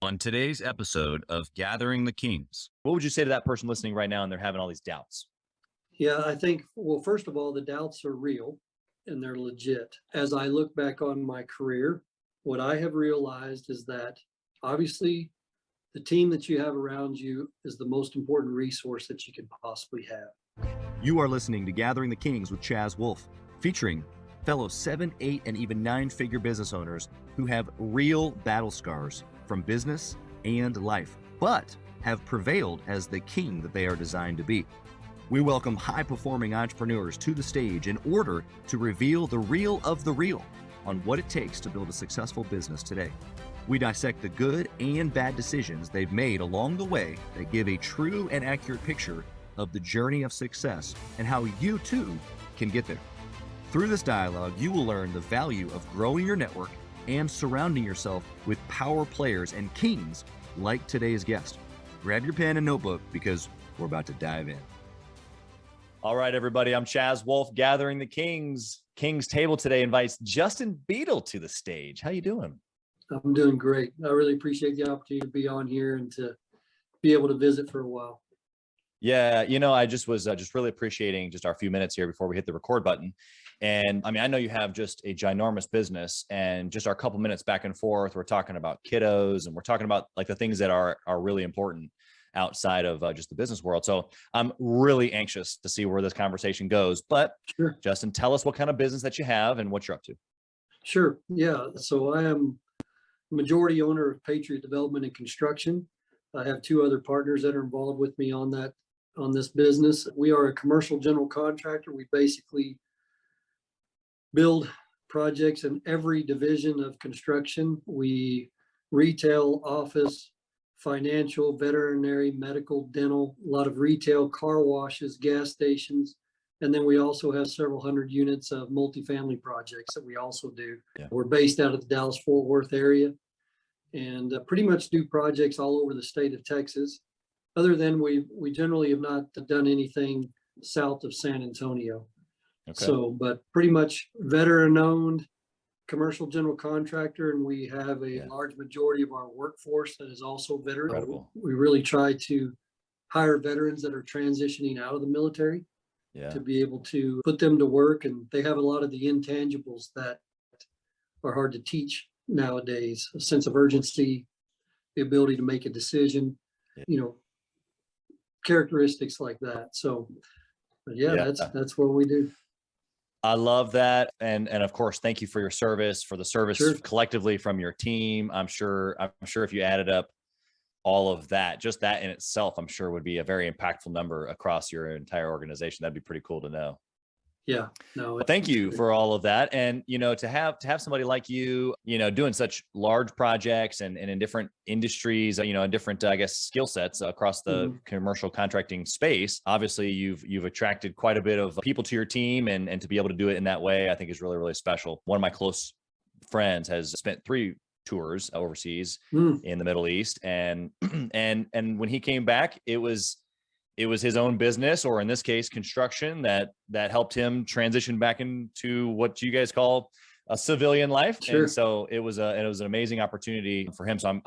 On today's episode of Gathering the Kings, what would you say to that person listening right now and they're having all these doubts? Yeah, I think, well, first of all, the doubts are real and they're legit. As I look back on my career, what I have realized is that obviously the team that you have around you is the most important resource that you can possibly have. You are listening to Gathering the Kings with Chaz Wolfe, featuring fellow 7, 8, and even 9-figure business owners who have real battle scars from business and life, but have prevailed as the king that they are designed to be. We welcome high-performing entrepreneurs to the stage in order to reveal the real of the real on what it takes to build a successful business today. We dissect the good and bad decisions they've made along the way that give a true and accurate picture of the journey of success and how you too can get there. Through this dialogue, you will learn the value of growing your network and surrounding yourself with power players and kings like today's guest. Grab your pen and notebook because we're about to dive in. All right, everybody, I'm Chaz Wolfe, Gathering the Kings. King's Table today invites Justin Beedle to the stage. How you doing? I'm doing great. I really appreciate the opportunity to be on here and to be able to visit for a while. Yeah, I just was really appreciating just our few minutes here before we hit the record button. And I mean, I know you have just a ginormous business, and just our couple minutes back and forth, we're talking about kiddos and we're talking about like the things that are really important outside of just the business world. So I'm really anxious to see where this conversation goes. But Sure. Justin, tell us what kind of business that you have and what you're up to. Sure. Yeah. So I am majority owner of Patriot Development and Construction. I have 2 other partners that are involved with me on this business. We are a commercial general contractor. We basically build projects in every division of construction. We retail, office, financial, veterinary, medical, dental, a lot of retail, car washes, gas stations. And then we also have several hundred units of multifamily projects that we also do. Yeah. We're based out of the Dallas-Fort Worth area and pretty much do projects all over the state of Texas. Other than we generally have not done anything south of San Antonio. Okay. So, but pretty much veteran-owned commercial general contractor, and we have a large majority of our workforce that is also veteran. Incredible. We really try to hire veterans that are transitioning out of the military to be able to put them to work, and they have a lot of the intangibles that are hard to teach nowadays: a sense of urgency, the ability to make a decision, characteristics like that. So, but that's what we do. I love that. And of course, thank you for your service, for the service Sure. collectively from your team. I'm sure if you added up all of that, just that in itself, I'm sure would be a very impactful number across your entire organization. That'd be pretty cool to know. Yeah, no. Well, thank you for all of that. And, to have somebody like you, doing such large projects and in different industries, in different, I guess, skill sets across the commercial contracting space. Obviously you've attracted quite a bit of people to your team, and to be able to do it in that way, I think is really, really special. One of my close friends has spent 3 tours overseas in the Middle East. And when he came back, it was his own business, or in this case, construction, that helped him transition back into what you guys call a civilian life. Sure. And so it was an amazing opportunity for him. So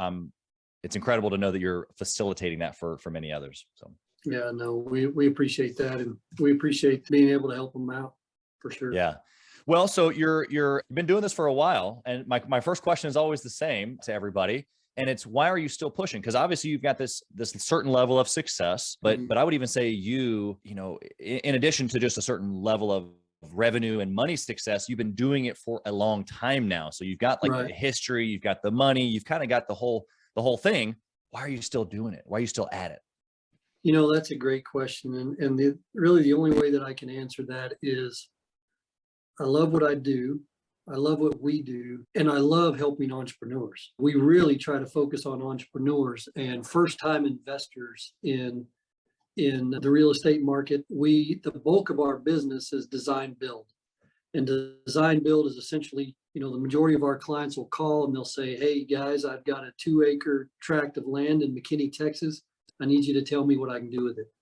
it's incredible to know that you're facilitating that for many others. So yeah, no, we appreciate that, and we appreciate being able to help them out for sure. Yeah. Well, so you've been doing this for a while, and my first question is always the same to everybody. And it's, why are you still pushing? Because obviously you've got this certain level of success, but I would even say in addition to just a certain level of revenue and money success, you've been doing it for a long time now. So you've got the history, you've got the money, you've kind of got the whole thing. Why are you still doing it? Why are you still at it? That's a great question. And really the only way that I can answer that is I love what I do. I love what we do, and I love helping entrepreneurs. We really try to focus on entrepreneurs and first-time investors in the real estate market. The bulk of our business is design build, and design build is essentially, the majority of our clients will call and they'll say, "Hey guys, I've got a 2-acre tract of land in McKinney, Texas. I need you to tell me what I can do with it."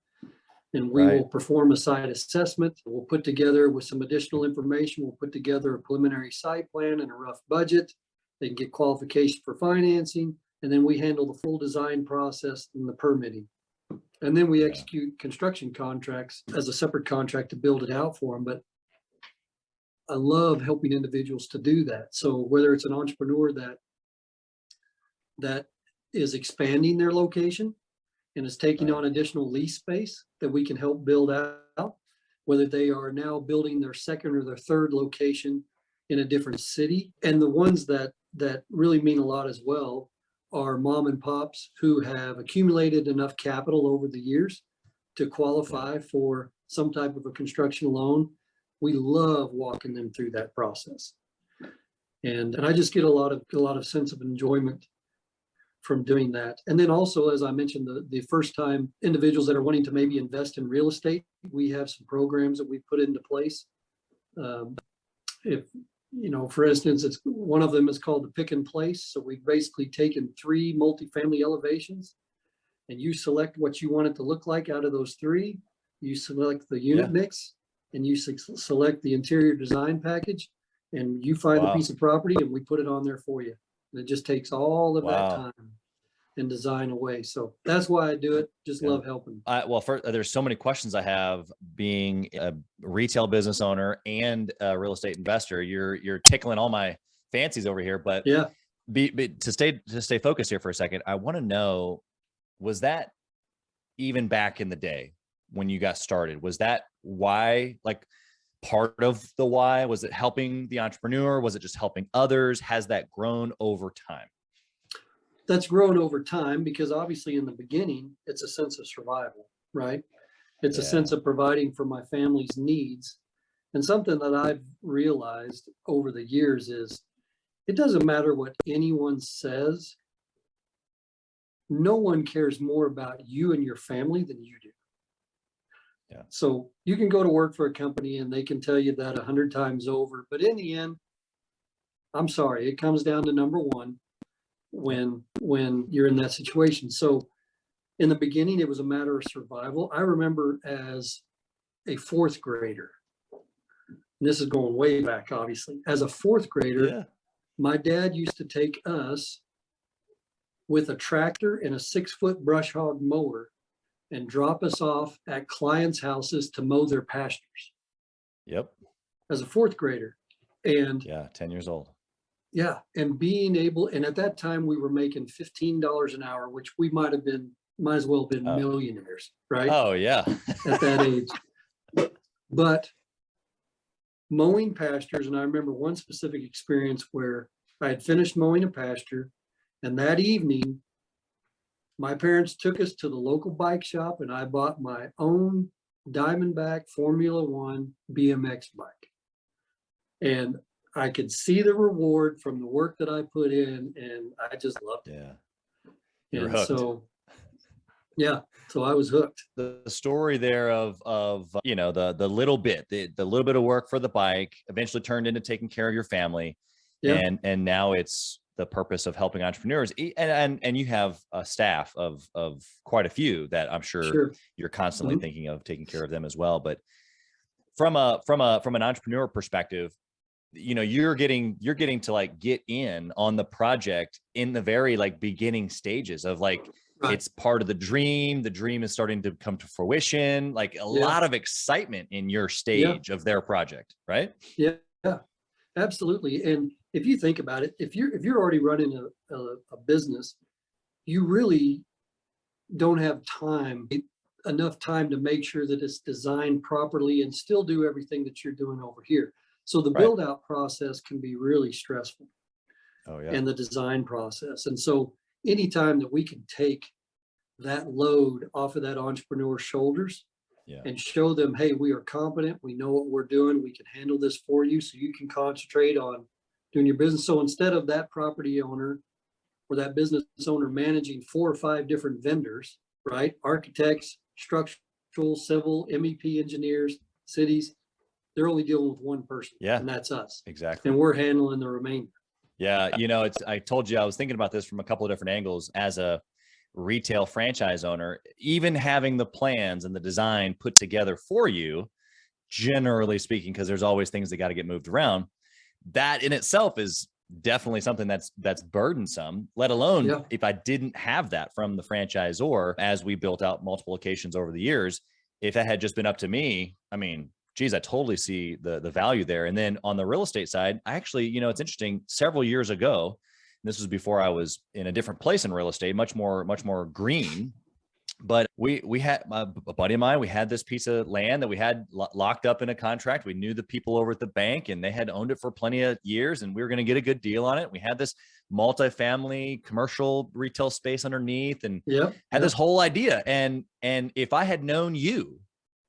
And we will perform a site assessment. We'll put together, with some additional information, we'll put together a preliminary site plan and a rough budget. They can get qualification for financing. And then we handle the full design process and the permitting. And then we execute construction contracts as a separate contract to build it out for them. But I love helping individuals to do that. So whether it's an entrepreneur that is expanding their location and is taking on additional lease space that we can help build out, whether they are now building their second or their third location in a different city. And the ones that really mean a lot as well are mom and pops who have accumulated enough capital over the years to qualify for some type of a construction loan. We love walking them through that process. And I just get a lot of sense of enjoyment from doing that. And then also, as I mentioned, the first time individuals that are wanting to maybe invest in real estate, we have some programs that we put into place. If, you know, for instance, it's one of them is called the pick and place. So we've basically taken 3 multifamily elevations and you select what you want it to look like out of those 3. You select the unit mix and you select the interior design package and you find a piece of property and we put it on there for you. And it just takes all of that time and design away. So that's why I do it. Just love helping. Well, first, there's so many questions I have being a retail business owner and a real estate investor. You're tickling all my fancies over here, but to stay focused here for a second, I want to know, was that even back in the day when you got started, was that why, like part of the why? Was it helping the entrepreneur? Was it just helping others? Has that grown over time? That's grown over time because obviously in the beginning, it's a sense of survival, right? It's a sense of providing for my family's needs. And something that I've realized over the years is it doesn't matter what anyone says. No one cares more about you and your family than you do. Yeah. So you can go to work for a company and they can tell you that 100 times over, but in the end, I'm sorry, it comes down to number one when you're in that situation. So in the beginning, it was a matter of survival. I remember as a 4th grader, and this is going way back, obviously, as a 4th grader, my dad used to take us with a tractor and a 6-foot brush hog mower and drop us off at clients' houses to mow their pastures. Yep. As a 4th grader. And 10 years old. Yeah. And being able, and at that time we were making $15 an hour, which we might as well have been millionaires, right? Oh yeah. At that age. But mowing pastures, and I remember one specific experience where I had finished mowing a pasture, and that evening my parents took us to the local bike shop and I bought my own Diamondback Formula One BMX bike. And I could see the reward from the work that I put in and I just loved it. Yeah. And so, so I was hooked. The story there of you know, the little bit, the little bit of work for the bike eventually turned into taking care of your family. And now it's the purpose of helping entrepreneurs, and you have a staff of quite a few that I'm sure you're constantly thinking of taking care of them as well. But from an entrepreneur perspective, you know, you're getting to like get in on the project in the very like beginning stages of like, it's part of the dream. The dream is starting to come to fruition, like a lot of excitement in your stage of their project. Right. Yeah, absolutely. And if you think about it, if you're already running a business, you really don't have enough time to make sure that it's designed properly and still do everything that you're doing over here. So the build out process can be really stressful. And the design process. And so anytime that we can take that load off of that entrepreneur's shoulders and show them, hey, we are competent, we know what we're doing, we can handle this for you so you can concentrate on doing your business. So instead of that property owner or that business owner managing 4 or 5 different vendors, right? Architects, structural, civil, MEP engineers, cities, they're only dealing with one person. And that's us. Exactly. And we're handling the remainder. Yeah. You know, I told you, I was thinking about this from a couple of different angles as a retail franchise owner, even having the plans and the design put together for you, generally speaking, because there's always things that got to get moved around. That in itself is definitely something that's burdensome, let alone Yeah. if I didn't have that from the franchisor as we built out multiple locations over the years. If that had just been up to me, I mean, geez, I totally see the value there. And then on the real estate side, I actually, you know, it's interesting, several years ago, this was before I was in a different place in real estate, much more green. But we had a buddy of mine, we had this piece of land that we had locked up in a contract. We knew the people over at the bank and they had owned it for plenty of years and we were going to get a good deal on it. We had this multifamily commercial retail space underneath and had this whole idea. And if I had known you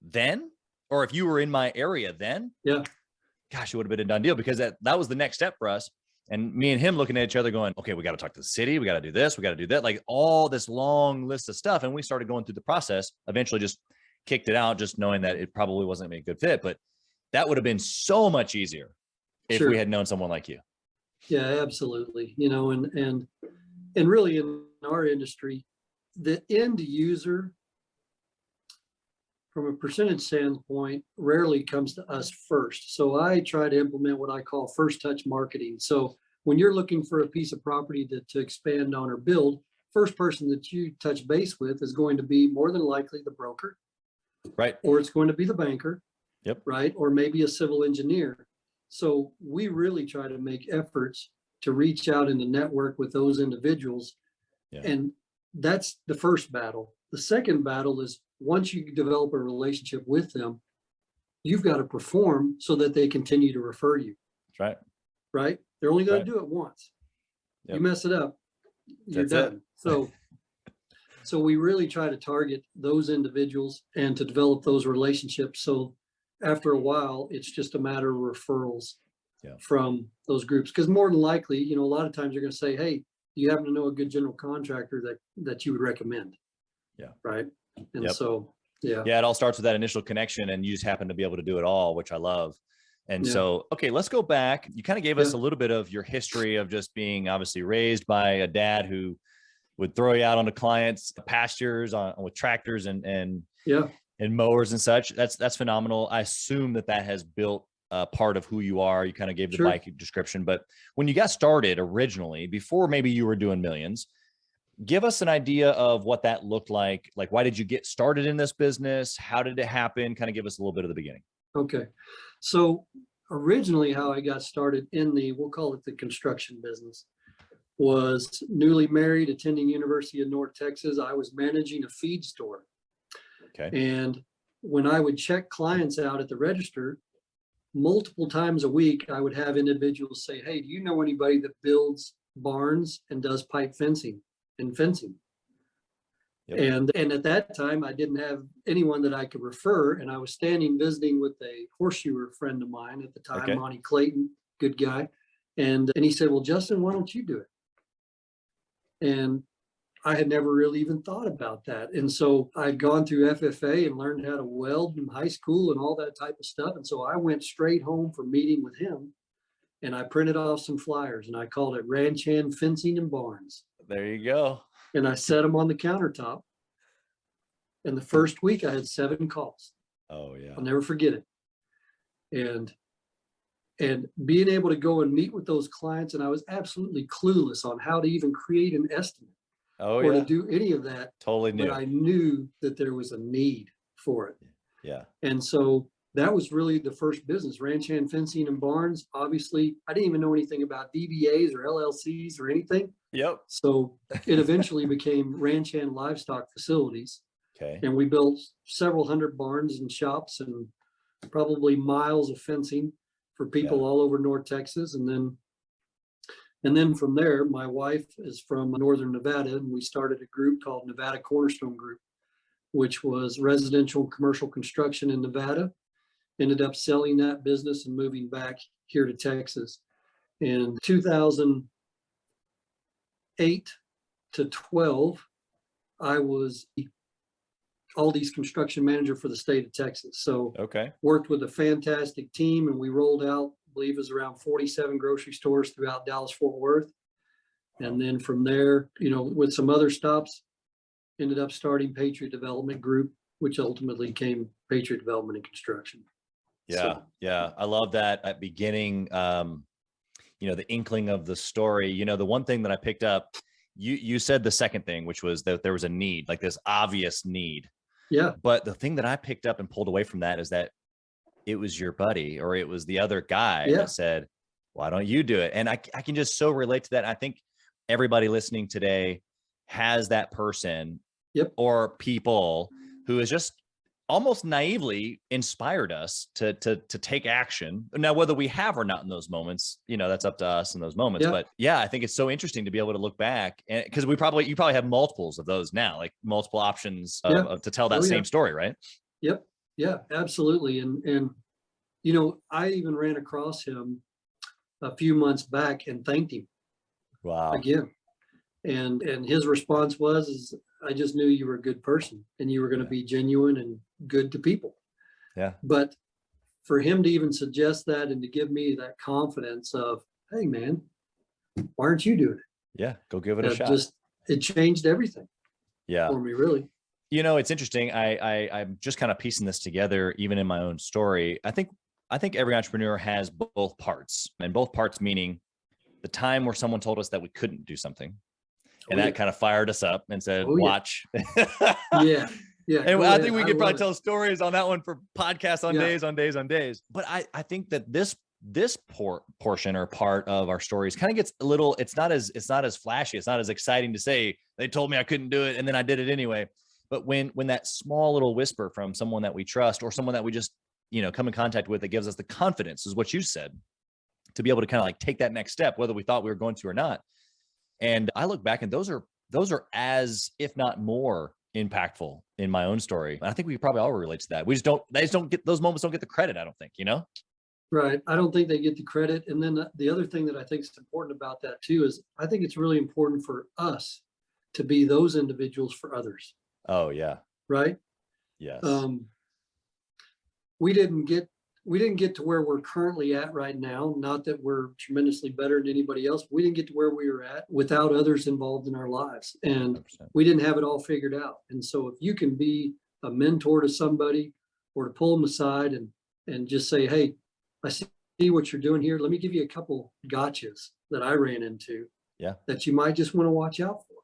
then, or if you were in my area then, gosh, it would have been a done deal, because that was the next step for us. And me and him looking at each other going, okay, we got to talk to the city. We got to do this. We got to do that. Like all this long list of stuff. And we started going through the process, eventually just kicked it out, just knowing that it probably wasn't going to be a good fit. But that would have been so much easier if we had known someone like you. Yeah, absolutely. You know, and really in our industry, the end user, from a percentage standpoint, rarely comes to us first. So I try to implement what I call first touch marketing. So when you're looking for a piece of property to expand on or build, first person that you touch base with is going to be more than likely the broker, right? Or it's going to be the banker, right? Or maybe a civil engineer. So we really try to make efforts to reach out in the network with those individuals. And that's the first battle. The second battle is, once you develop a relationship with them, you've got to perform so that they continue to refer you. That's right. Right? They're only going to do it once. You mess it up, you're done. So we really try to target those individuals and to develop those relationships. So after a while, it's just a matter of referrals from those groups. Because more than likely, you know, a lot of times you're going to say, hey, do you happen to know a good general contractor that you would recommend? Right. And so, it all starts with that initial connection, and you just happen to be able to do it all, which I love. And so, okay, let's go back. You kind of gave us a little bit of your history of just being obviously raised by a dad who would throw you out onto clients' pastures with tractors and mowers and such. That's phenomenal. I assume that has built part of who you are. You kind of gave the bike description, but when you got started originally, before maybe you were doing millions, give us an idea of what that looked like. Like, why did you get started in this business? How did it happen? Kind of give us a little bit of the beginning. Okay. So originally how I got started in we'll call it the construction business, was newly married, attending University of North Texas. I was managing a feed store. Okay. And when I would check clients out at the register, multiple times a week, I would have individuals say, hey, do you know anybody that builds barns and does pipe fencing? And fencing. And at that time, I didn't have anyone that I could refer. And I was standing visiting with a horseshoer friend of mine at the time, Monty Clayton, good guy. And he said, well, Justin, why don't you do it? And I had never really even thought about that. And so I'd gone through FFA and learned how to weld in high school and all that type of stuff. And so I went straight home for meeting with him. And I printed off some flyers and I called it Ranch Hand Fencing and Barns. There you go. And I set them on the countertop. And the first week I had 7 calls. Oh yeah. I'll never forget it. And being able to go and meet with those clients, and I was absolutely clueless on how to even create an estimate or to do any of that. Totally new. But I knew that there was a need for it. Yeah. And so that was really the first business, Ranch Hand Fencing and Barns. Obviously, I didn't even know anything about DBAs or LLCs or anything. So it eventually became Ranch Hand Livestock Facilities. Okay. And we built several hundred barns and shops and probably miles of fencing for people all over North Texas. And then from there, my wife is from Northern Nevada, and we started a group called Nevada Cornerstone Group, which was residential and commercial construction in Nevada. Ended up selling that business and moving back here to Texas. In 2008 to 12, I was Aldi's construction manager for the state of Texas. So worked with a fantastic team, and we rolled out, I believe it was around 47 grocery stores throughout Dallas-Fort Worth. And then from there, you know, with some other stops, ended up starting Patriot Development Group, which ultimately became Patriot Development and Construction. Yeah. I love that at beginning. the inkling of the story, the one thing that I picked up, you said the second thing, which was that there was a need, like this obvious need. Yeah. But the thing that I picked up and pulled away from that is that it was your buddy, or it was the other guy that said, why don't you do it? And I can just so relate to that. I think everybody listening today has that person or people who is just almost naively inspired us to take action. Now, whether we have or not in those moments, that's up to us in those moments. But yeah, I think it's so interesting to be able to look back, and because you probably have multiples of those now, like multiple options of to tell that same story, right? Yep. Yeah, absolutely. And I even ran across him a few months back and thanked him. Wow. Again. And his response was, I just knew you were a good person and you were going to be genuine and good to people. Yeah. But for him to even suggest that and to give me that confidence of, hey man, why aren't you doing it? Yeah. Go give it a shot. It changed everything for me, really. It's interesting. I'm just kind of piecing this together, even in my own story. I think every entrepreneur has both parts, and both parts meaning the time where someone told us that we couldn't do something. And that kind of fired us up and said, watch. Yeah. And I think we could probably tell stories on that one for podcasts on days, on days, on days. But I think that this portion or part of our stories kind of gets a little, it's not as flashy. It's not as exciting to say, they told me I couldn't do it and then I did it anyway. But when that small little whisper from someone that we trust, or someone that we just, come in contact with, that gives us the confidence, is what you said, to be able to kind of like take that next step, whether we thought we were going to or not. And I look back, and those are as, if not more, impactful in my own story. And I think we probably all relate to that. They just don't get those moments, don't get the credit, I don't think, Right. I don't think they get the credit. And then the other thing that I think is important about that too, is I think it's really important for us to be those individuals for others. Oh yeah. Right. Yes. We didn't get to where we're currently at right now. Not that we're tremendously better than anybody else. We didn't get to where we were at without others involved in our lives. And 100%. we didn't have it all figured out. And so if you can be a mentor to somebody, or to pull them aside and just say, hey, I see what you're doing here. Let me give you a couple gotchas that I ran into that you might just want to watch out for.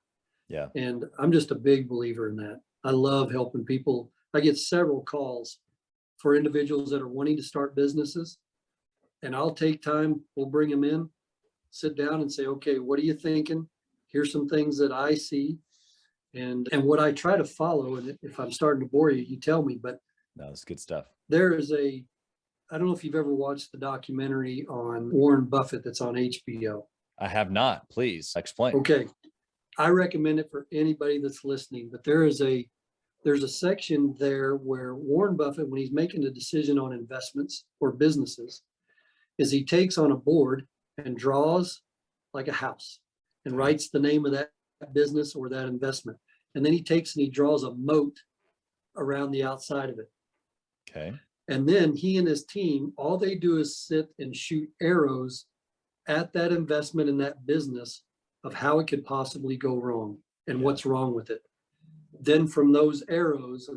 Yeah. And I'm just a big believer in that. I love helping people. I get several calls for individuals that are wanting to start businesses, and I'll take time. We'll bring them in, sit down and say, okay, what are you thinking? Here's some things that I see. And what I try to follow, and if I'm starting to bore you, you tell me, but no, it's good stuff. There is I don't know if you've ever watched the documentary on Warren Buffett that's on HBO. I have not. Please explain. Okay. I recommend it for anybody that's listening, but there's a section there where Warren Buffett, when he's making a decision on investments or businesses, is he takes on a board and draws like a house and writes the name of that business or that investment. And then he takes and he draws a moat around the outside of it. Okay. And then he and his team, all they do is sit and shoot arrows at that investment in that business of how it could possibly go wrong and what's wrong with it. Then from those arrows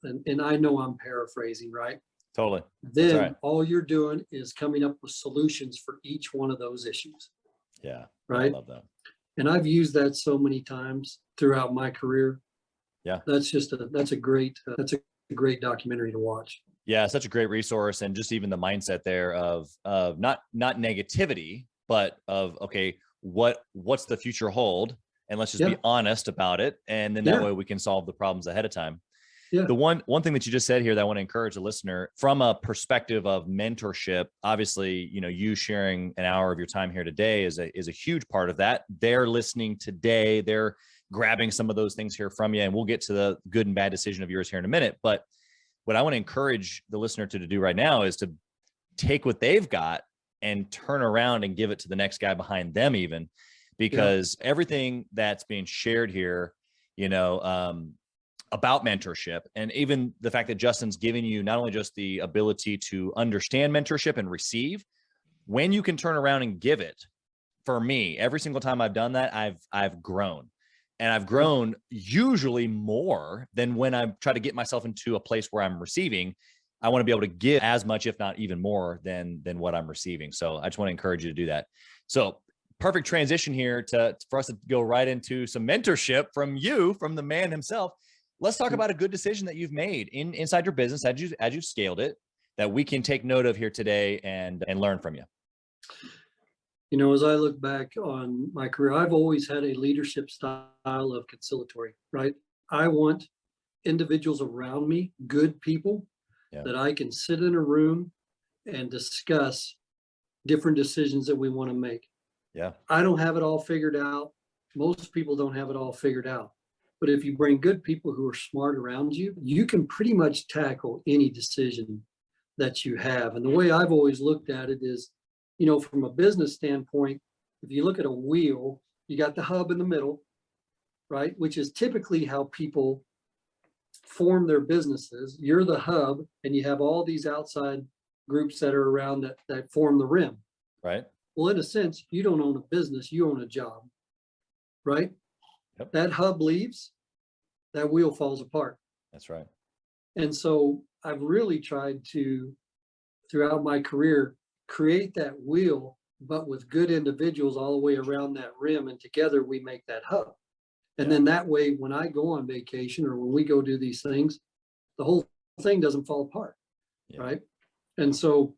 and I know I'm paraphrasing, right? Totally. Then all you're doing is coming up with solutions for each one of those issues. Yeah. Right. I love that. And I've used that so many times throughout my career. Yeah. That's a great documentary to watch. Yeah. Such a great resource. And just even the mindset there of not negativity, but of, okay, what's the future hold? And let's just be honest about it. And then that way we can solve the problems ahead of time. Yeah. The one thing that you just said here that I want to encourage the listener from a perspective of mentorship, obviously, you sharing an hour of your time here today is a huge part of that. They're listening today. They're grabbing some of those things here from you. And we'll get to the good and bad decision of yours here in a minute. But what I want to encourage the listener to do right now is to take what they've got and turn around and give it to the next guy behind them even. Because everything that's being shared here, about mentorship, and even the fact that Justin's giving you not only just the ability to understand mentorship and receive, when you can turn around and give it. For me, every single time I've done that, I've grown, and I've grown usually more than when I try to get myself into a place where I'm receiving. I want to be able to give as much, if not even more than what I'm receiving. So I just want to encourage you to do that. So perfect transition here for us to go right into some mentorship from the man himself. Let's talk about a good decision that you've made inside your business as you've scaled it, that we can take note of here today and learn from you. You know, as I look back on my career, I've always had a leadership style of conciliatory, right? I want individuals around me, good people, that I can sit in a room and discuss different decisions that we want to make. Yeah. I don't have it all figured out. Most people don't have it all figured out. But if you bring good people who are smart around you, you can pretty much tackle any decision that you have. And the way I've always looked at it is, you know, from a business standpoint, if you look at a wheel, you got the hub in the middle, right? Which is typically how people form their businesses. You're the hub, and you have all these outside groups that are around that form the rim. Right. Well, in a sense, you don't own a business, you own a job, right? Yep. That hub leaves, that wheel falls apart. That's right. And so I've really tried to, throughout my career, create that wheel, but with good individuals all the way around that rim, and together we make that hub. And then that way, when I go on vacation or when we go do these things, the whole thing doesn't fall apart, right? And so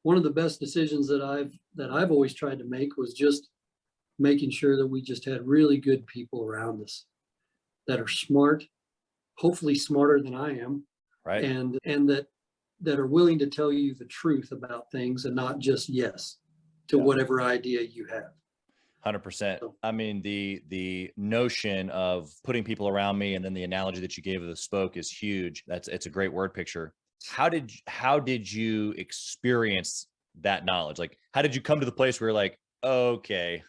one of the best decisions that I've always tried to make was just making sure that we just had really good people around us that are smart, hopefully smarter than I am, right? And that are willing to tell you the truth about things and not just yes to whatever idea you have. 100%. I mean, the notion of putting people around me, and then the analogy that you gave of the spoke is huge. It's a great word picture. How did you experience that knowledge? Like, how did you come to the place where you're like, okay,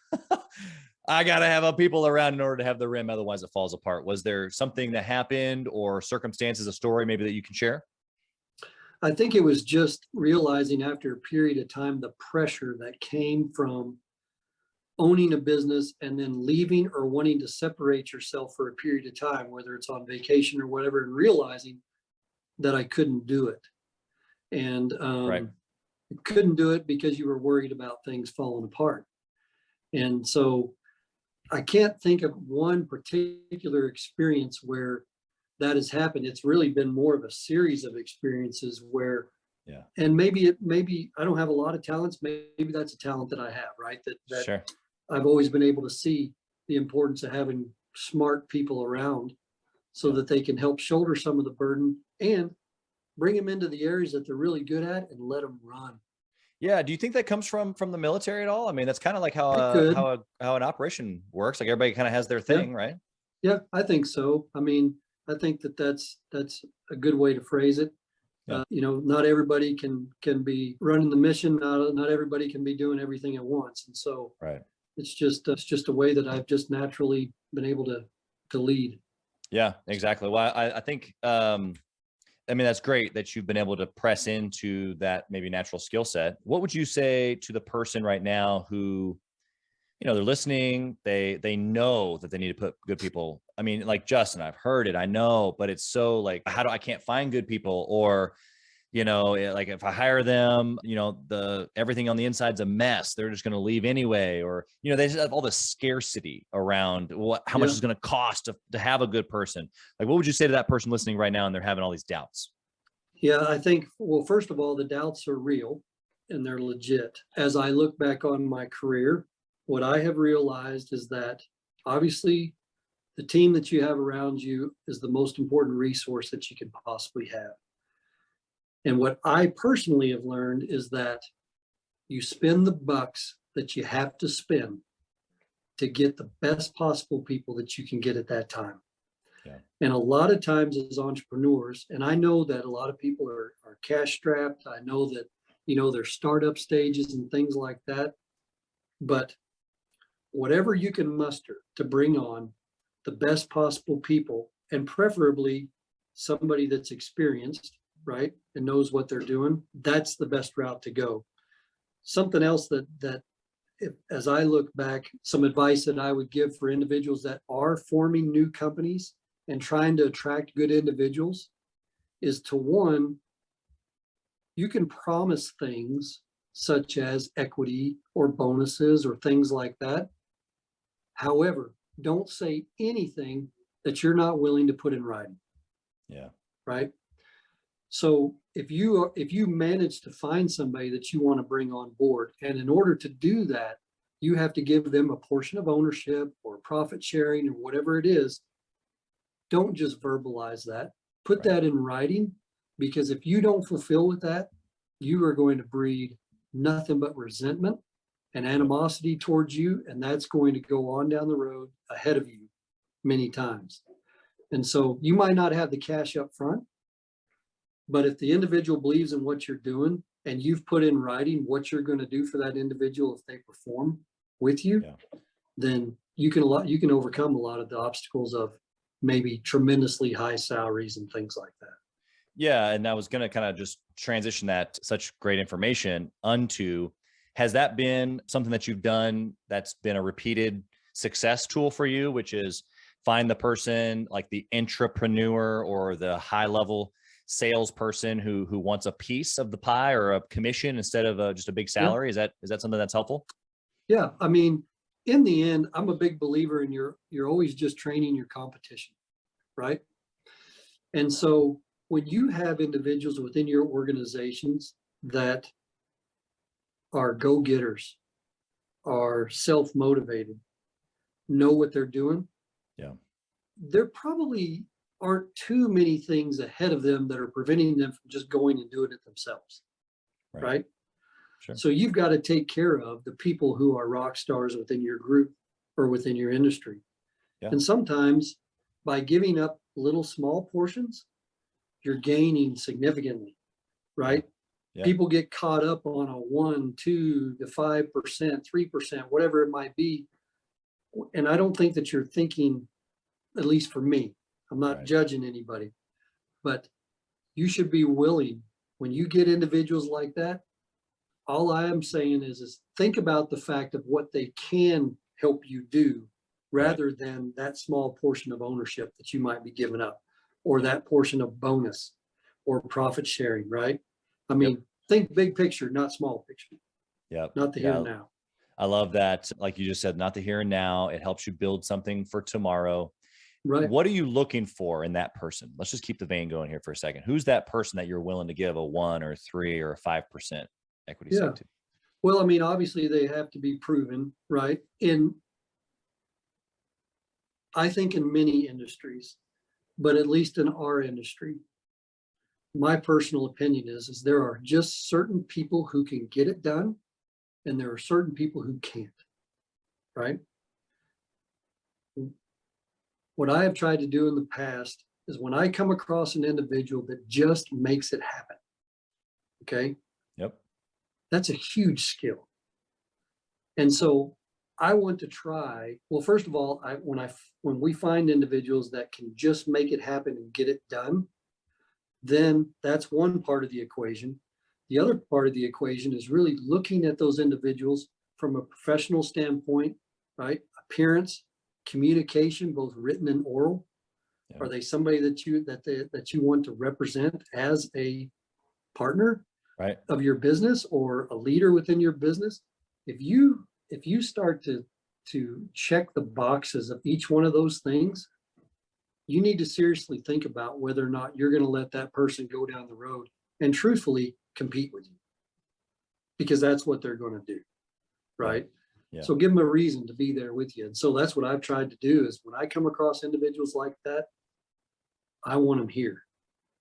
I got to have people around in order to have the rim, otherwise it falls apart? Was there something that happened, or circumstances, a story maybe that you can share? I think it was just realizing after a period of time, the pressure that came from owning a business and then leaving or wanting to separate yourself for a period of time, whether it's on vacation or whatever, and realizing that I couldn't do it. And couldn't do it because you were worried about things falling apart. And so I can't think of one particular experience where that has happened. It's really been more of a series of experiences where, and maybe I don't have a lot of talents. Maybe that's a talent that I have, right? That Sure. I've always been able to see the importance of having smart people around so that they can help shoulder some of the burden and bring them into the areas that they're really good at and let them run. Yeah. Do you think that comes from the military at all? I mean, that's kind of like how an operation works. Like, everybody kind of has their thing, right? Yeah, I think so. I mean, I think that's a good way to phrase it. You know, not everybody can be running the mission. Not everybody can be doing everything at once. And so it's just a way that I've just naturally been able to lead. Yeah, exactly. Well, I think, I mean, that's great that you've been able to press into that maybe natural skill set. What would you say to the person right now who, you know, they're listening, they know that they need to put good people? I mean, like Justin, I've heard it, I know, but it's so like, I can't find good people, or, you know, like if I hire them, you know, everything on the inside's a mess, they're just going to leave anyway. Or, you know, they just have all the scarcity around how much it's going to cost to have a good person. Like, what would you say to that person listening right now and they're having all these doubts? Yeah, I think, well, first of all, the doubts are real and they're legit. As I look back on my career, what I have realized is that obviously the team that you have around you is the most important resource that you could possibly have. And what I personally have learned is that you spend the bucks that you have to spend to get the best possible people that you can get at that time. Yeah. And a lot of times as entrepreneurs, and I know that a lot of people are cash strapped. I know that, you know, there's startup stages and things like that. But whatever you can muster to bring on the best possible people, and preferably somebody that's experienced, right, and knows what they're doing, that's the best route to go. Something else that as I look back, some advice that I would give for individuals that are forming new companies and trying to attract good individuals is to, one, you can promise things such as equity or bonuses or things like that. However, don't say anything that you're not willing to put in writing. Yeah. Right. So if you manage to find somebody that you want to bring on board, and in order to do that, you have to give them a portion of ownership or profit sharing or whatever it is, don't just verbalize that. Put Right. that in writing, because if you don't fulfill with that, you are going to breed nothing but resentment and animosity towards you, and that's going to go on down the road ahead of you many times. And so you might not have the cash up front, but if the individual believes in what you're doing and you've put in writing what you're going to do for that individual if they perform with you, then you can overcome a lot of the obstacles of maybe tremendously high salaries and things like that. Yeah. And I was going to kind of just transition that such great information onto, has that been something that you've done that's been a repeated success tool for you, which is find the person like the entrepreneur or the high level salesperson who wants a piece of the pie or a commission instead of just a big salary? Is that something that's helpful? Yeah. I mean, in the end, I'm a big believer in you're always just training your competition, right? And so when you have individuals within your organizations that are go-getters, are self-motivated, know what they're doing, there probably aren't too many things ahead of them that are preventing them from just going and doing it themselves, right? Sure. So you've got to take care of the people who are rock stars within your group or within your industry. Yeah. And sometimes by giving up little small portions, you're gaining significantly, right? Yeah. People get caught up on a 1, 2 to 5%, 3%, whatever it might be. And I don't think that you're thinking, at least for me, I'm not judging anybody, but you should be willing, when you get individuals like that, all I am saying is think about the fact of what they can help you do rather than that small portion of ownership that you might be giving up, or that portion of bonus or profit sharing, right? I mean, think big picture, not small picture. Not the here and now. I love that. Like you just said, not the here and now. It helps you build something for tomorrow. Right. What are you looking for in that person? Let's just keep the vein going here for a second. Who's that person that you're willing to give a 1 or 3 or a 5% equity stake to? Well, I mean, obviously they have to be proven, right? I think in many industries, but at least in our industry, my personal opinion is there are just certain people who can get it done, and there are certain people who can't, right? What I have tried to do in the past is when I come across an individual that just makes it happen, okay? That's a huge skill. And so I want to try, well, first of all, when we find individuals that can just make it happen and get it done, then that's one part of the equation. The other part of the equation is really looking at those individuals from a professional standpoint, right? Appearance, communication, both written and oral. Are they somebody that you want to represent as a partner of your business or a leader within your business? If you start to check the boxes of each one of those things, you need to seriously think about whether or not you're going to let that person go down the road and truthfully compete with you, because that's what they're going to do, right? So give them a reason to be there with you. And so that's what I've tried to do is when I come across individuals like that, I want them here.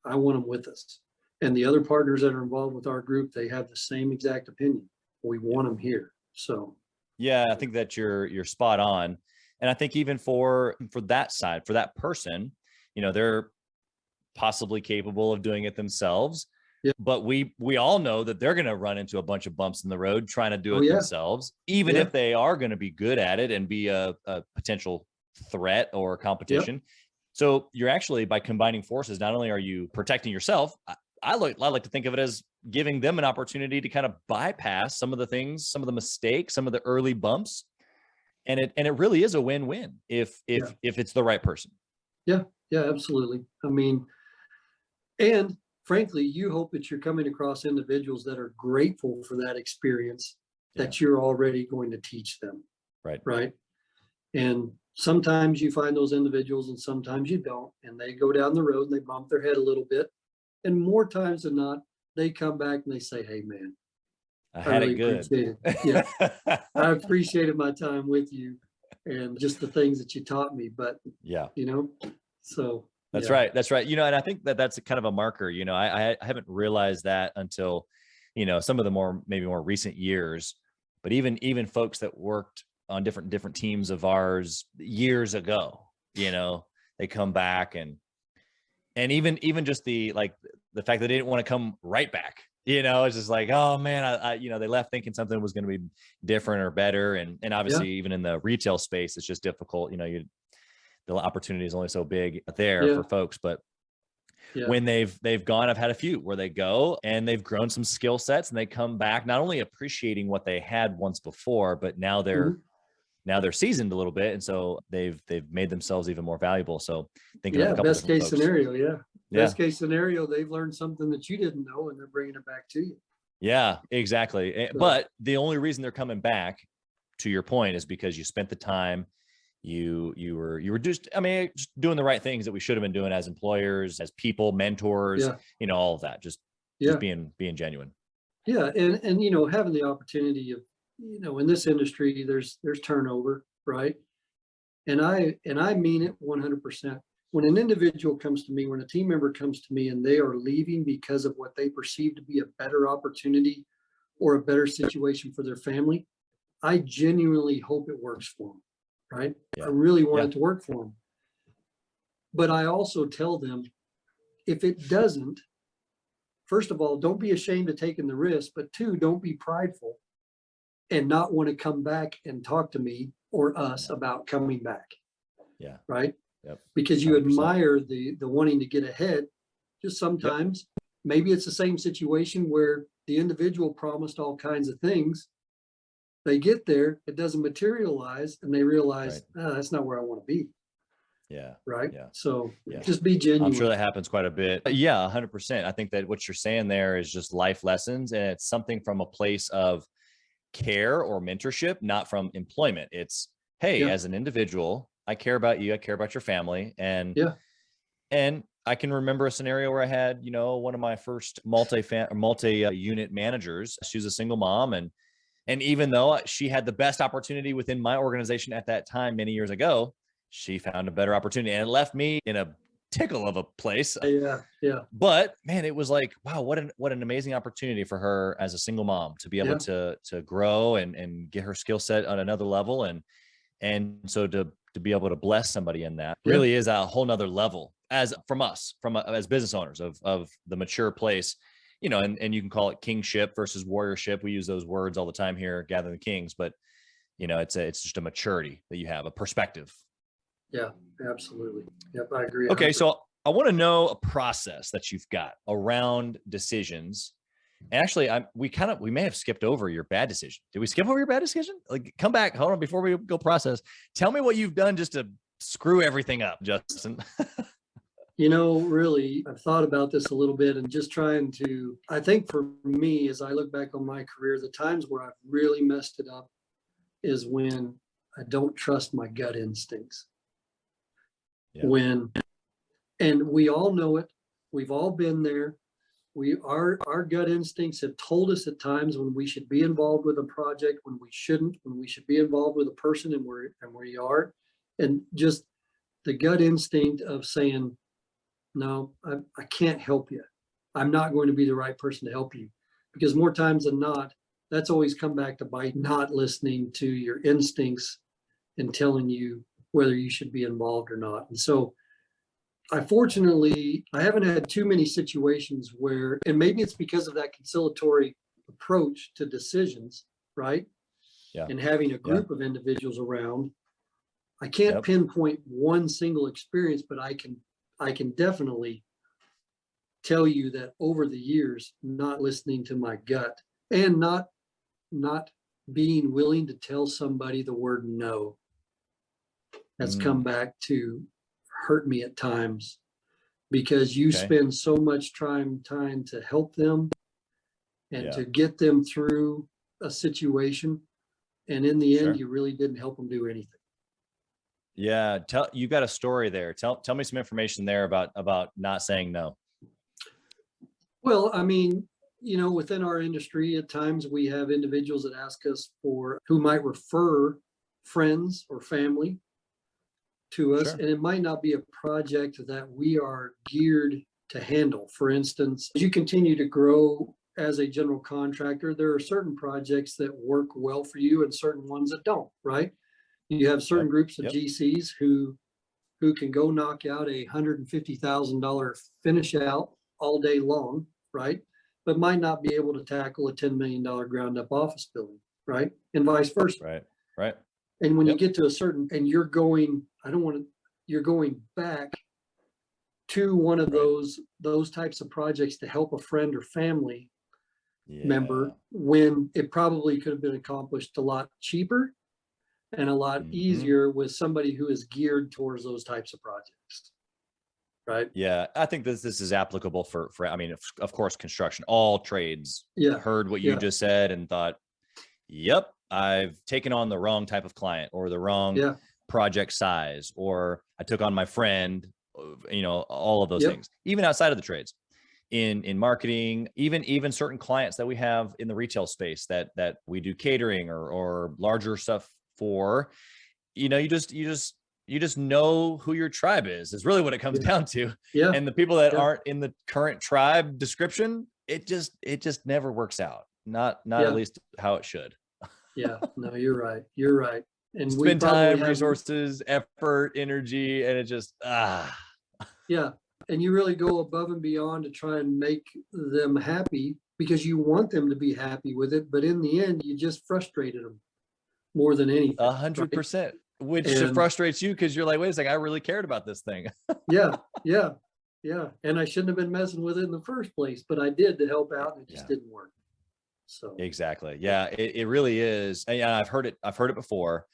I want them with us. And the other partners that are involved with our group, they have the same exact opinion. We want them here. So yeah, I think that you're spot on. And I think even for that side, for that person, they're possibly capable of doing it themselves. But we all know that they're going to run into a bunch of bumps in the road trying to do it themselves, even if they are going to be good at it and be a potential threat or competition. So you're actually, by combining forces, not only are you protecting yourself, I like to think of it as giving them an opportunity to kind of bypass some of the things, some of the mistakes, some of the early bumps. And it really is a win-win if it's the right person. Yeah, absolutely. I mean, and frankly, you hope that you're coming across individuals that are grateful for that experience that you're already going to teach them. Right. Right. And sometimes you find those individuals and sometimes you don't, and they go down the road and they bump their head a little bit. And more times than not, they come back and they say, hey, man, I had really it good. appreciate it. Yeah. I appreciated my time with you and just the things that you taught me. But, Yeah. So That's yeah. right. That's right. And I think that that's kind of a marker, I haven't realized that until, some of the maybe more recent years, but even folks that worked on different teams of ours years ago, they come back and even just the fact that they didn't want to come right back, it's just like, oh man, I they left thinking something was going to be different or better. And obviously even in the retail space, it's just difficult. The opportunity is only so big there for folks, but when they've gone, I've had a few where they go and they've grown some skill sets and they come back, not only appreciating what they had once before, but now they're seasoned a little bit. And so they've made themselves even more valuable. So thinking of a couple best case folks. scenario. Best case scenario, they've learned something that you didn't know and they're bringing it back to you. Yeah, exactly. So, but the only reason they're coming back, to your point, is because you spent the time. You were just doing the right things that we should have been doing as employers, as people, mentors, all of that, just being genuine. Yeah. And having the opportunity of, in this industry, there's turnover, right? And I mean it 100%. When an individual comes to me, when a team member comes to me and they are leaving because of what they perceive to be a better opportunity or a better situation for their family, I genuinely hope it works for them. Right. I really want it to work for them. But I also tell them, if it doesn't, first of all, don't be ashamed of taking the risk, but two, don't be prideful and not want to come back and talk to me or us about coming back. Yeah. Right. Yep. Because you 100%. Admire the wanting to get ahead. Just sometimes maybe it's the same situation where the individual promised all kinds of things. They get there, it doesn't materialize, and they realize, that's not where I want to be. Yeah. Right. Yeah. So just be genuine. I'm sure that happens quite a bit. Yeah, 100%. I think that what you're saying there is just life lessons, and it's something from a place of care or mentorship, not from employment. It's, hey, as an individual, I care about you. I care about your family. And I can remember a scenario where I had, one of my first multi-unit managers. She was a single mom, and even though she had the best opportunity within my organization at that time, many years ago, she found a better opportunity, and it left me in a tickle of a place. Yeah. But man, it was like, wow, what an amazing opportunity for her as a single mom to be able to grow and get her skill set on another level. And so to be able to bless somebody in that really is a whole nother level as business owners of the mature place. And you can call it kingship versus warriorship. We use those words all the time here, Gathering the Kings, but it's just a maturity that you have, a perspective. Yeah, absolutely. Yep, I agree. Okay, so I want to know a process that you've got around decisions. And actually, we may have skipped over your bad decision. Did we skip over your bad decision? Like, come back, hold on, before we go process. Tell me what you've done just to screw everything up, Justin. Really, I've thought about this a little bit and just I think for me, as I look back on my career, the times where I've really messed it up is when I don't trust my gut instincts. Yeah. And we all know it. We've all been there. Our gut instincts have told us at times when we should be involved with a project, when we shouldn't, when we should be involved with a person and where you are. And just the gut instinct of saying, no, I can't help you. I'm not going to be the right person to help you, because more times than not, that's always come back to bite, not listening to your instincts and telling you whether you should be involved or not. And so I haven't had too many situations where, and maybe it's because of that conciliatory approach to decisions, right? Yeah. And having a group of individuals around, I can't pinpoint one single experience, but I can definitely tell you that over the years, not listening to my gut and not being willing to tell somebody the word no has come back to hurt me at times, because you Okay. spend so much time to help them and to get them through a situation. And in the end, you really didn't help them do anything. Yeah. You got a story there. Tell me some information there about not saying no. Well, I mean, you know, within our industry, at times we have individuals that ask us who might refer friends or family to us, Sure. and it might not be a project that we are geared to handle. For instance, as you continue to grow as a general contractor, there are certain projects that work well for you and certain ones that don't, right? You have certain groups of GCs who can go knock out a $150,000 finish out all day long, right? But might not be able to tackle a $10 million ground up office building, right? And vice versa. Right. And when you get to a certain, and you're going back to one of those types of projects to help a friend or family member, when it probably could have been accomplished a lot cheaper and a lot easier with somebody who is geared towards those types of projects. Right. Yeah. I think this is applicable for, I mean, of course, construction, all trades. Heard what you just said and thought, yep, I've taken on the wrong type of client or the wrong project size, or I took on my friend, you know, all of those things, even outside of the trades, in marketing, even certain clients that we have in the retail space that we do catering or larger stuff for, you know, you just know who your tribe is really what it comes down to. And the people that aren't in the current tribe description, it just never works out. Not at least how it should. No, you're right. You're right. And we spend time, resources, effort, energy, and it just and you really go above and beyond to try and make them happy because you want them to be happy with it, but in the end you just frustrated them more than anything. 100%, which frustrates you because you're like, wait a second, I really cared about this thing. Yeah. And I shouldn't have been messing with it in the first place, but I did to help out, and it just didn't work. So exactly. Yeah, it really is. And I've heard it before,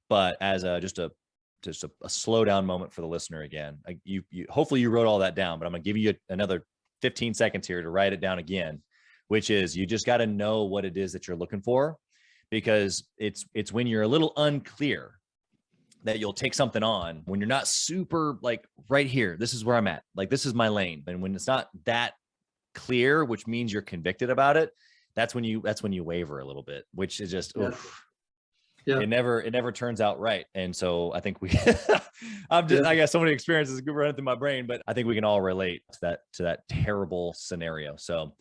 but as just a slow down moment for the listener again. You hopefully you wrote all that down, but I'm gonna give you another 15 seconds here to write it down again, which is you just got to know what it is that you're looking for, because it's when you're a little unclear that you'll take something on when you're not super like right here. This is where I'm at. Like, this is my lane. And when it's not that clear, which means you're convicted about it, that's when you waver a little bit, which is just, it never turns out right. And so I think I got so many experiences running through my brain, but I think we can all relate to that terrible scenario. So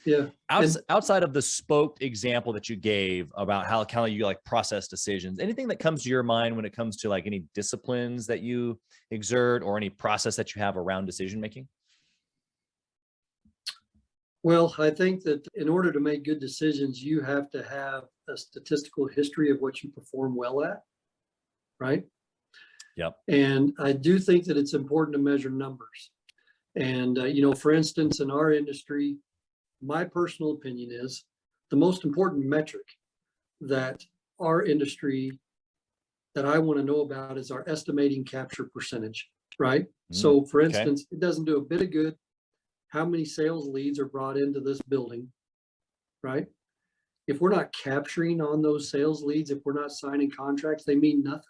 outside of the spoked example that you gave about how kind of you like process decisions, anything that comes to your mind when it comes to like any disciplines that you exert or any process that you have around decision making? Well, I think that in order to make good decisions, you have to have a statistical history of what you perform well at, right? Yep. And I do think that it's important to measure numbers. And, for instance, in our industry, my personal opinion is the most important metric that our industry that I want to know about is our estimating capture percentage, right? So, for instance, it doesn't do a bit of good how many sales leads are brought into this building, right? If we're not capturing on those sales leads, if we're not signing contracts, they mean nothing,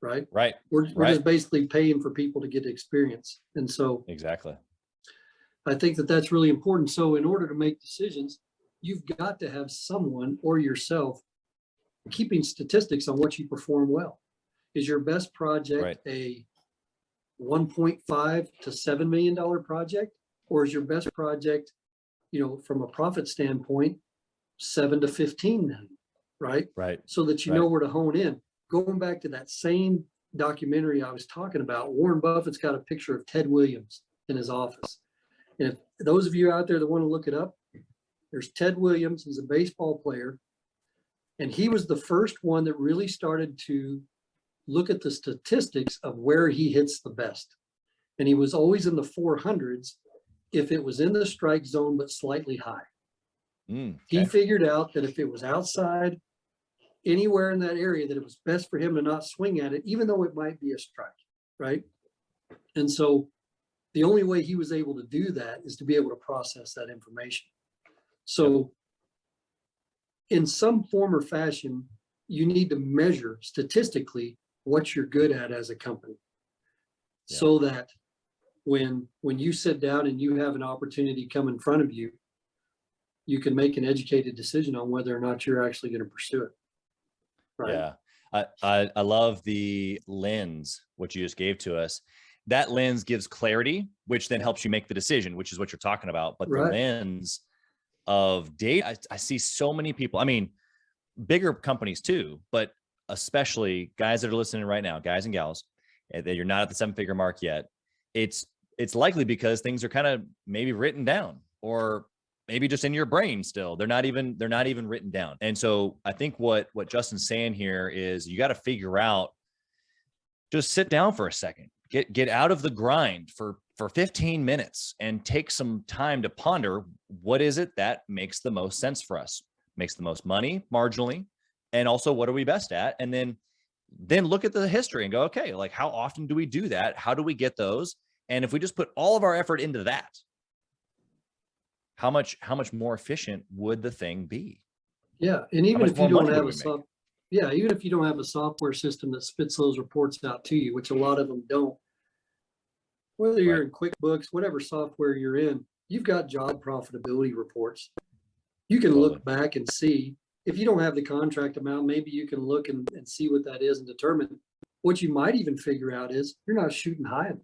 right? Right. We're just basically paying for people to get experience. And so exactly, I think that that's really important. So in order to make decisions, you've got to have someone or yourself keeping statistics on what you perform well. Is your best project a $1.5 to $7 million project? Or is your best project, from a profit standpoint, 7 to 15 million, right? Right. So that you know where to hone in. Going back to that same documentary I was talking about, Warren Buffett's got a picture of Ted Williams in his office. And if those of you out there that want to look it up, there's Ted Williams. He's a baseball player. And he was the first one that really started to look at the statistics of where he hits the best. And he was always in the 400s. If it was in the strike zone, but slightly high. He figured out that if it was outside, anywhere in that area, that it was best for him to not swing at it, even though it might be a strike, right? And so The only way he was able to do that is to be able to process that information. So in some form or fashion, you need to measure statistically what you're good at as a company, so that when you sit down and you have an opportunity come in front of you, you can make an educated decision on whether or not you're actually going to pursue it. Right. Yeah. I love the lens, what you just gave to us. That lens gives clarity, which then helps you make the decision, which is what you're talking about. But the lens of data, I see so many people, I mean, bigger companies too, but especially guys that are listening right now, guys and gals, that you're not at the 7-figure mark yet. It's likely because things are kind of maybe written down, or maybe just in your brain still. They're not even written down. And so I think what Justin's saying here is you got to figure out, just sit down for a second, get out of the grind for 15 minutes and take some time to ponder, what is it that makes the most sense for us, makes the most money marginally, and also what are we best at? And then look at the history and go, okay, like how often do we do that? How do we get those? And if we just put all of our effort into that, how much more efficient would the thing be? Yeah. And even if you don't have even if you don't have a software system that spits those reports out to you, which a lot of them don't, whether you're in QuickBooks, whatever software you're in, you've got job profitability reports. You can look back and see. If you don't have the contract amount, maybe you can look and see what that is and determine. What you might even figure out is you're not shooting high enough,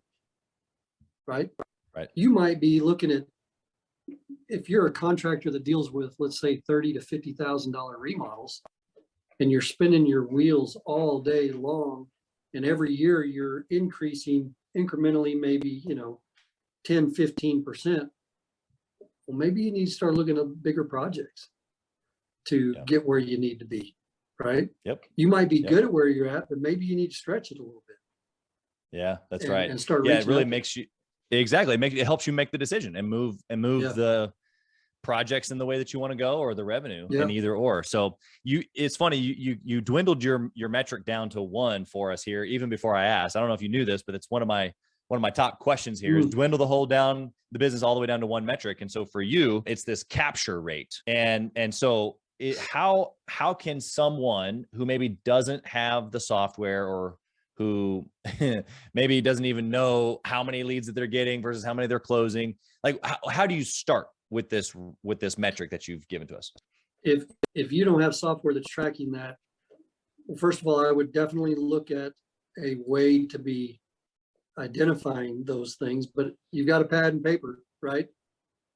right? Right. You might be looking at, if you're a contractor that deals with, let's say, $30,000 to $50,000 remodels, and you're spinning your wheels all day long, and every year you're increasing incrementally, maybe 10, 15%. Well, maybe you need to start looking at bigger projects to get where you need to be, right? Yep. You might be good at where you're at, but maybe you need to stretch it a little bit. Yeah, that's right. And start it really makes you, exactly. It helps you make the decision and move the projects in the way that you want to go, or the revenue in either or. So it's funny, you dwindled your metric down to 1 for us here, even before I asked. I don't know if you knew this, but it's one of my top questions here is dwindle the business all the way down to 1 metric. And so for you, it's this capture rate. And so how can someone who maybe doesn't have the software, or who maybe doesn't even know how many leads that they're getting versus how many they're closing, like how do you start with this metric that you've given to us? If you don't have software that's tracking that, well, first of all, I would definitely look at a way to be identifying those things, but you've got a pad and paper, right?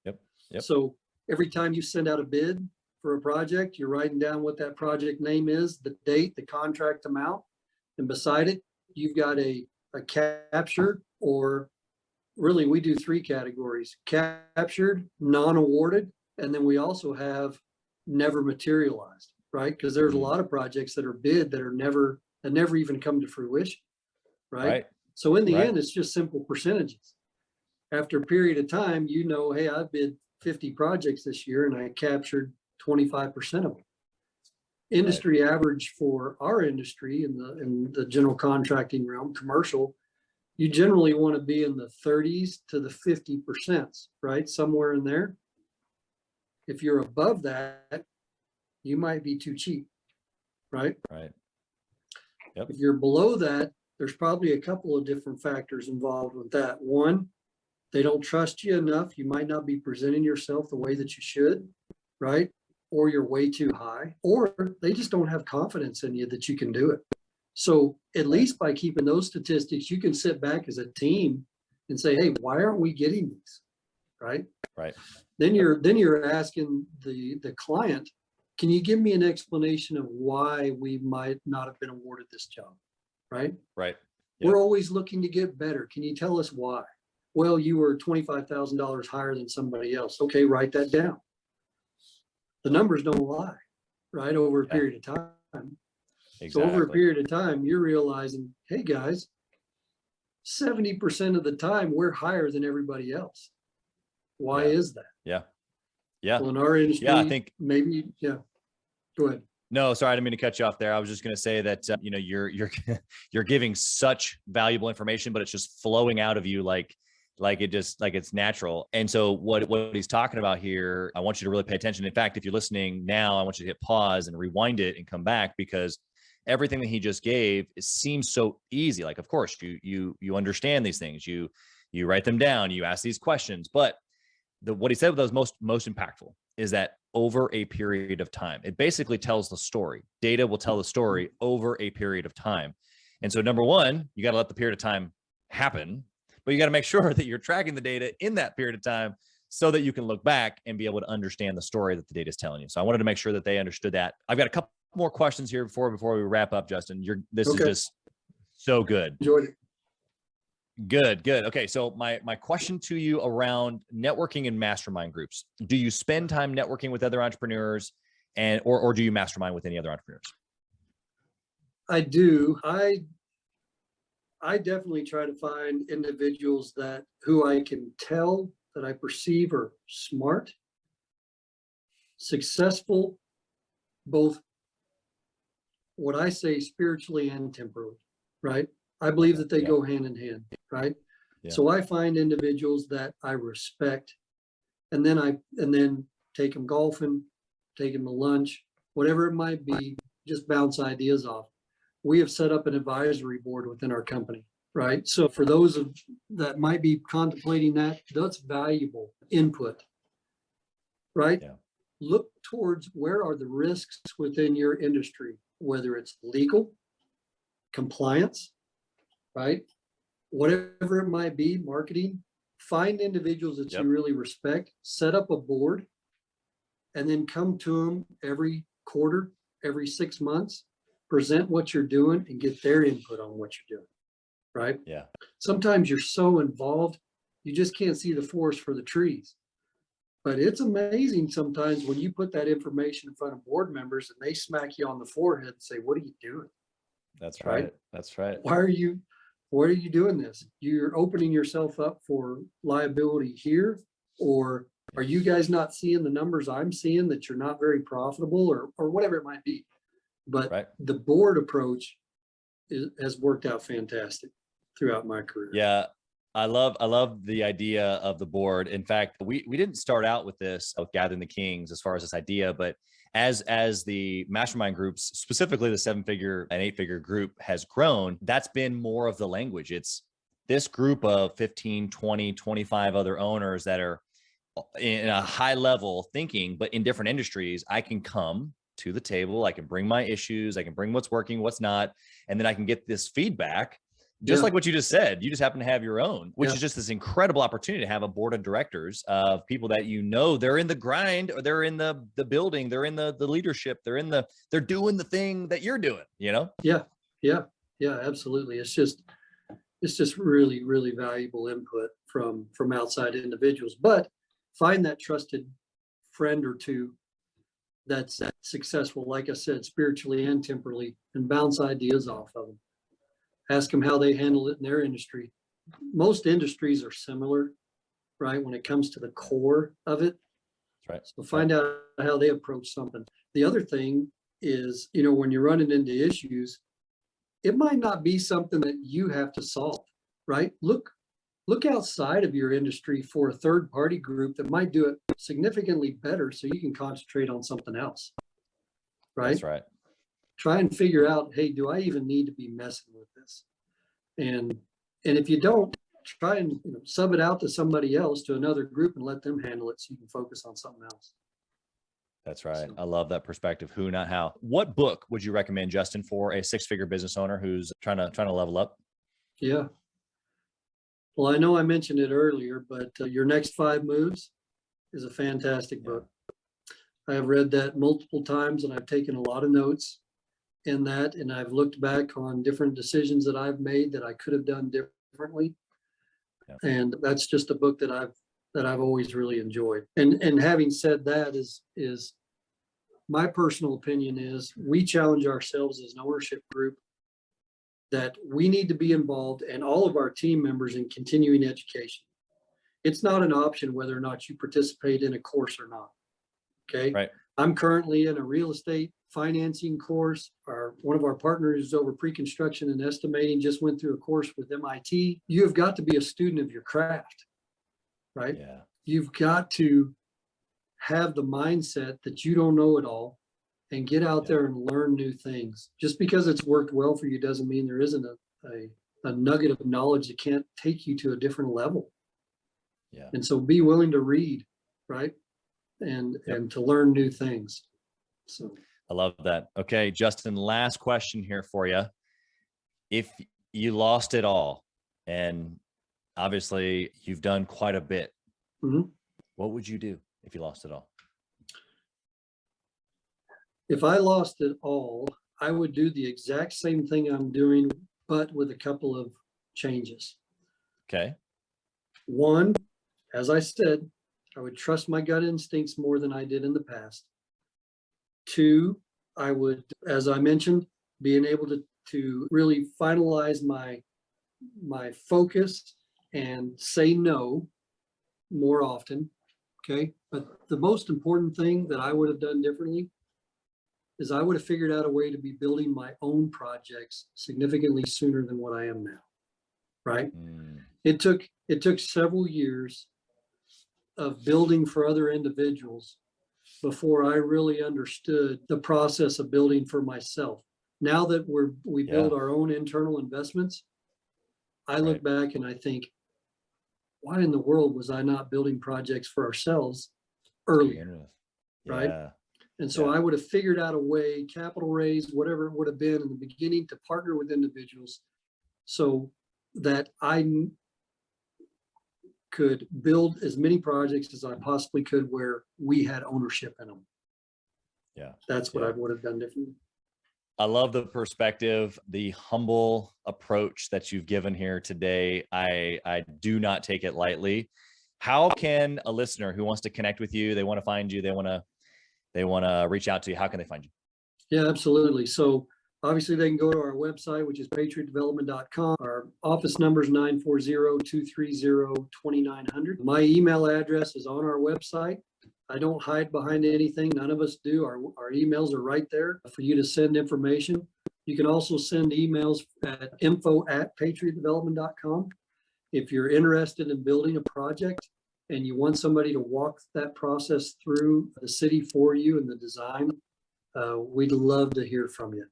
Yep. So every time you send out a bid for a project, you're writing down what that project name is, the date, the contract amount, and beside it, you've got a captured, or really we do 3 categories: captured, non-awarded, and then we also have never materialized, right? Because there's a lot of projects that are bid that never even come to fruition, right? So in the end, it's just simple percentages. After a period of time, hey, I bid 50 projects this year and I captured 25% of them. Industry average for our industry in the general contracting realm, commercial, you generally want to be in the 30s to the 50%, right? Somewhere in there. If you're above that, you might be too cheap, right? Right. Yep. If you're below that, there's probably a couple of different factors involved with that. One, they don't trust you enough. You might not be presenting yourself the way that you should, right? Or you're way too high, or they just don't have confidence in you that you can do it. So at least by keeping those statistics, you can sit back as a team and say, hey, why aren't we getting these? Right. Right. Then you're asking the client, can you give me an explanation of why we might not have been awarded this job? Right. Right. Yep. We're always looking to get better. Can you tell us why? Well, you were $25,000 higher than somebody else. Okay, write that down. The numbers don't lie, right? Over a period of time. Exactly. So over a period of time, you're realizing, hey guys, 70% of the time we're higher than everybody else. Why is that? Yeah. Yeah. Well, in our industry, I think maybe, go ahead. No, sorry, I didn't mean to cut you off there. I was just going to say that you're giving such valuable information, but it's just flowing out of you like like it's natural. And so what he's talking about here, I want you to really pay attention. In fact, if you're listening now, I want you to hit pause and rewind it and come back, because everything that he just gave, it seems so easy. Like, of course, you understand these things, you write them down, you ask these questions, but what he said was most impactful is that over a period of time, it basically tells the story. Data will tell the story over a period of time. And so number one, you got to let the period of time happen, but you got to make sure that you're tracking the data in that period of time so that you can look back and be able to understand the story that the data is telling you. So I wanted to make sure that they understood that. I've got a couple more questions here before we wrap up, Justin. This is just so good. Enjoyed it. Good. Okay. So my question to you around networking and mastermind groups: do you spend time networking with other entrepreneurs, or do you mastermind with any other entrepreneurs? I do. I definitely try to find individuals who I can tell that I perceive are smart, successful, both what I say spiritually and temporally, right? I believe that they go hand in hand, right? Yeah. So I find individuals that I respect, and then take them golfing, take them to lunch, whatever it might be, just bounce ideas off. We have set up an advisory board within our company, right? So for those that might be contemplating that's valuable input, right? Yeah. Look towards where are the risks within your industry, whether it's legal, compliance, right? Whatever it might be, marketing. Find individuals that you really respect, set up a board, and then come to them every quarter, every 6 months, present what you're doing and get their input on what you're doing, right? Yeah. Sometimes you're so involved, you just can't see the forest for the trees. But it's amazing sometimes when you put that information in front of board members and they smack you on the forehead and say, "What are you doing?" That's right. That's right. Why are you doing this? You're opening yourself up for liability here, or are you guys not seeing the numbers I'm seeing, that you're not very profitable, or whatever it might be? But the board approach has worked out fantastic throughout my career. Yeah. I love the idea of the board. In fact, we didn't start out with this, with Gathering the Kings, as far as this idea, but as the mastermind groups, specifically the 7-figure and 8-figure group, has grown, that's been more of the language. It's this group of 15, 20, 25 other owners that are in a high level thinking, but in different industries. I can come to the table, I can bring my issues, I can bring what's working, what's not, and then I can get this feedback. Just like what you just said, you just happen to have your own, which is just this incredible opportunity to have a board of directors of people that, they're in the grind, or they're in the building, they're in the leadership, they're doing the thing that you're doing, Yeah, absolutely. It's just really, really valuable input from outside individuals, but find that trusted friend or two that's successful, like I said, spiritually and temporally, and bounce ideas off of them. Ask them how they handle it in their industry. Most industries are similar, right? When it comes to the core of it. That's right. So find out how they approach something. The other thing is, when you're running into issues, it might not be something that you have to solve, right? Look outside of your industry for a third party group that might do it significantly better, so you can concentrate on something else, right? That's right. Try and figure out, hey, do I even need to be messing with this? And if you don't, try and sub it out to somebody else, to another group, and let them handle it so you can focus on something else. That's right. So, I love that perspective. Who, not how. What book would you recommend, Justin, for a 6-figure business owner who's trying to level up? Yeah. Well, I know I mentioned it earlier, but Your Next 5 Moves is a fantastic book. I have read that multiple times, and I've taken a lot of notes in that, and I've looked back on different decisions that I've made that I could have done differently. Yeah. And that's just a book that I've always really enjoyed. And having said that, is my personal opinion is we challenge ourselves as an ownership group that we need to be involved, and all of our team members, in continuing education. It's not an option whether or not you participate in a course or not. Okay. Right. I'm currently in a real estate financing course. One of our partners over pre-construction and estimating just went through a course with MIT. You have got to be a student of your craft. right? Yeah. You've got to have the mindset that you don't know it all and get out there and learn new things. Just because it's worked well for you doesn't mean there isn't a nugget of knowledge that can't take you to a different level. Yeah. And so be willing to read, right? And to learn new things. So I love that. Okay, Justin, last question here for you. If you lost it all, and obviously you've done quite a bit, what would you do if you lost it all? If I lost it all, I would do the exact same thing I'm doing, but with a couple of changes. Okay. One, as I said, I would trust my gut instincts more than I did in the past. Two, I would, as I mentioned, being able to really finalize my focus and say no more often. Okay. But the most important thing that I would have done differently is I would have figured out a way to be building my own projects significantly sooner than what I am now. Right. It took several years of building for other individuals before I really understood the process of building for myself. Now that we build our own internal investments, I look back and I think, why in the world was I not building projects for ourselves earlier? Right. And so I would have figured out a way, capital raise, whatever it would have been in the beginning, to partner with individuals so that I could build as many projects as I possibly could where we had ownership in them. Yeah. That's what I would have done differently. I love the perspective, the humble approach that you've given here today. I do not take it lightly. How can a listener who wants to connect with you, they want to find you, they want to reach out to you, how can they find you? Yeah, absolutely. So obviously they can go to our website, which is patriotdevelopment.com. Our office number is 940-230-2900. My email address is on our website. I don't hide behind anything. None of us do. Our emails are right there for you to send information. You can also send emails at info@patriotdevelopment.com. If you're interested in building a project and you want somebody to walk that process through the city for you and the design, we'd love to hear from you.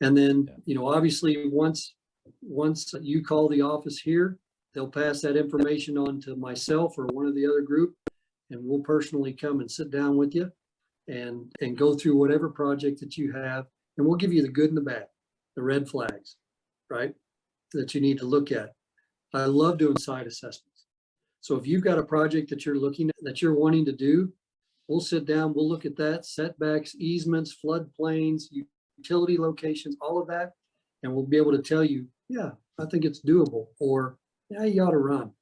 And then, obviously once you call the office here, they'll pass that information on to myself or one of the other group, and we'll personally come and sit down with you and go through whatever project that you have. And we'll give you the good and the bad, the red flags, right, that you need to look at. I love doing site assessments. So if you've got a project that you're wanting to do, we'll sit down, we'll look at that, setbacks, easements, floodplains, utility locations, all of that. And we'll be able to tell you, yeah, I think it's doable, or yeah, you ought to run.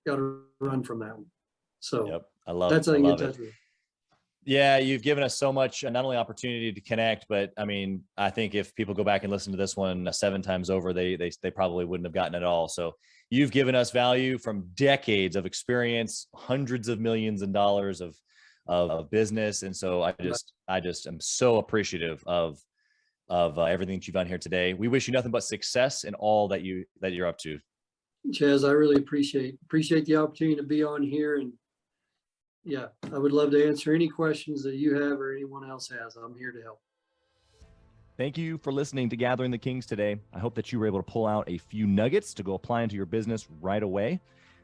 You ought to run from that one. So that's how you get in touch with it. Yeah, you've given us so much, not only opportunity to connect, but I mean, I think if people go back and listen to this one 7 times over, they probably wouldn't have gotten it all. So you've given us value from decades of experience, hundreds of millions of dollars of business. And so I just am so appreciative of everything that you've done here today. We wish you nothing but success in all that you're up to. Chaz, I really appreciate the opportunity to be on here. And yeah, I would love to answer any questions that you have or anyone else has. I'm here to help. Thank you for listening to Gathering the Kings today. I hope that you were able to pull out a few nuggets to go apply into your business right away.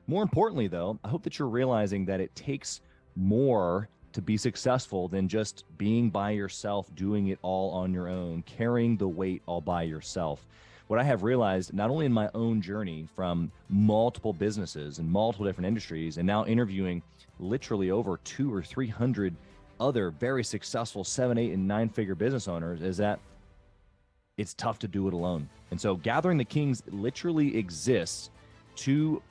More importantly, though, I hope that you're realizing that it takes more to be successful than just being by yourself, doing it all on your own, carrying the weight all by yourself. What I have realized, not only in my own journey from multiple businesses and multiple different industries, and now interviewing literally over 200 or 300 other very successful 7, 8, and 9-figure business owners, is that it's tough to do it alone. And so Gathering the Kings literally exists to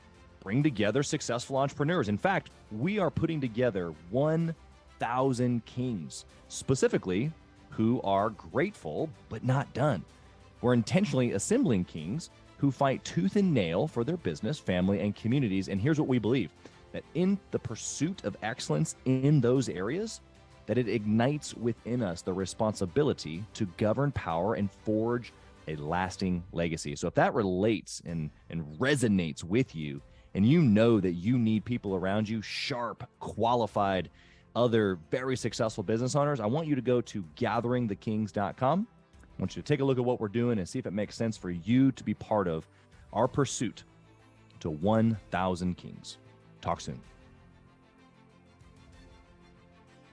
bring together successful entrepreneurs. In fact, we are putting together 1,000 kings, specifically who are grateful but not done. We're intentionally assembling kings who fight tooth and nail for their business, family, and communities. And here's what we believe, that in the pursuit of excellence in those areas, that it ignites within us the responsibility to govern power and forge a lasting legacy. So if that relates and resonates with you, and you know that you need people around you, sharp, qualified, other very successful business owners, I want you to go to gatheringthekings.com. I want you to take a look at what we're doing and see if it makes sense for you to be part of our pursuit to 1,000 kings. Talk soon.